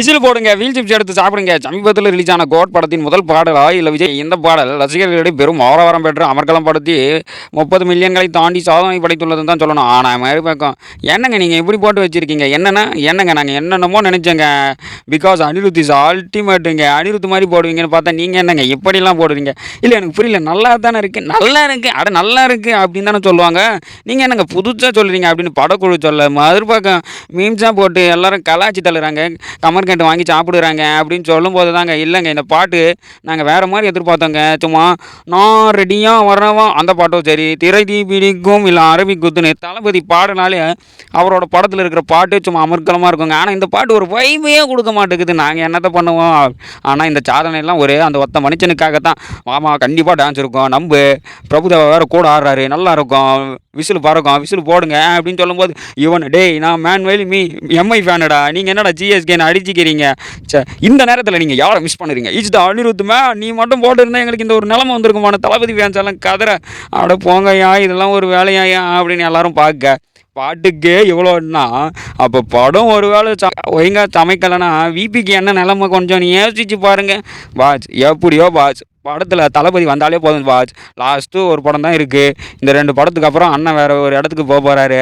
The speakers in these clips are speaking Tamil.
விசில் போடுங்க, வீல் சிப்ஸ் எடுத்து சாப்பிடுங்க. சமீபத்தில் ரிலீஸ் ஆன கோட் படத்தின் முதல் பாடலா இல்லை விஜய்? இந்த பாடல் ரசிகர்களிடையே பெரும் ஆரவாரம் பெற்று அமர்க்களம் படுத்தி 30 மில்லியன்களை தாண்டி சாதனை படைத்துள்ளதுன்னு தான் சொல்லணும். ஆனால் மாதிரி பக்கம் என்னங்க நீங்கள் இப்படி போட்டு வச்சுருக்கீங்க? என்னங்க நாங்கள் என்னென்னமோ நினச்சோங்க. பிகாஸ் அனிருத் இஸ் அல்டிமேட்டுங்க. அனிருத் மாதிரி போடுவீங்கன்னு பார்த்தா நீங்கள் என்னங்க இப்படிலாம் போடுவீங்க? இல்லை எனக்கு புரியல. நல்லா தானே இருக்குது, நல்லா இருக்குது, அட நல்லா இருக்குது அப்படின்னு தானே சொல்லுவாங்க. நீங்கள் என்னங்க புதுசாக சொல்கிறீங்க அப்படின்னு படக்குழு சொல்ல மறுபக்கம் மீம்ஸாக போட்டு எல்லோரும் கலாச்சி தள்ளுறாங்க, கமர்கண்டு வாங்கி சாப்பிடுறாங்க அப்படின்னு சொல்லும்போது தாங்க இல்லைங்க இந்த பாட்டு நாங்கள் வேறு மாதிரி எதிர்பார்த்தோங்க. சும்மா நான் ரெடியாக வரவா அந்த பாட்டும் சரி, திரை தீ பிடிக்கும் இல்லை அரபி குத்துன்னு தளபதி பாடினாலே அவரோட படத்தில் இருக்கிற பாட்டு சும்மா அமர்க்கலமாக இருக்குங்க. ஆனால் இந்த பாட்டு ஒரு வைபே கொடுக்க மாட்டேங்குது. நாங்கள் என்னத்தை பண்ணுவோம்? ஆனால் இந்த சாதனையெல்லாம் ஒரே அந்த ஒத்த மனுஷனுக்காகத்தான். மாமா கண்டிப்பாக டான்ஸ் இருக்கும், நம்பு பிரபுதேவா வேறு கூட ஆடுறாரு, நல்லா இருக்கும், விசில் பறக்கும், விசில் போடுங்க அப்படின்னு சொல்லும்போது இவன் டேய் நான் மேன் வேலி எம்ஐ ஃபேனடா, நீங்கள் என்னடா ஜிஎஸ்கேன்னு அடிச்சிக்கிறீங்க. இந்த நேரத்தில் நீங்கள் யாரை மிஸ் பண்ணுறீங்க? It's the Anirudh man. நீ மட்டும் போட்டுருந்தா எங்களுக்கு இந்த ஒரு நிலமை வந்திருக்குமான. தளபதி ஃபேன்ஸ் எல்லாம் கதற அட போங்கய்யா இதெல்லாம் ஒரு வேலையாயா அப்படின்னு எல்லாரும் பார்க்க. பாட்டுக்கே இவ்வளோன்னா அப்போ படம் ஒரு வேளை ஒழுங்காக சமைக்கலைன்னா விபிக்கு என்ன நிலமை கொஞ்சம் நீ யோசிச்சு பாருங்கள். பாஜ் எப்படியோ பாஜ் படத்தில் தளபதி வந்தாலே போதும் பாஜ். லாஸ்ட்டு ஒரு படம் தான் இருக்குது. இந்த 2 படத்துக்கு அப்புறம் அண்ணன் வேறு ஒரு இடத்துக்கு போக போகிறாரு.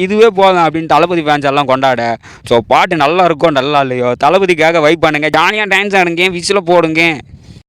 இதுவே போதும் அப்படின்னு தளபதி ஃபேன்ஸ் எல்லாம் கொண்டாட. ஸோ பாட்டு நல்லா இருக்கோ நல்லா இல்லையோ தளபதிக்காக வைப் பண்ணுங்க, ஜாலியாக டான்ஸ் ஆடுங்க, விசில் போடுங்க.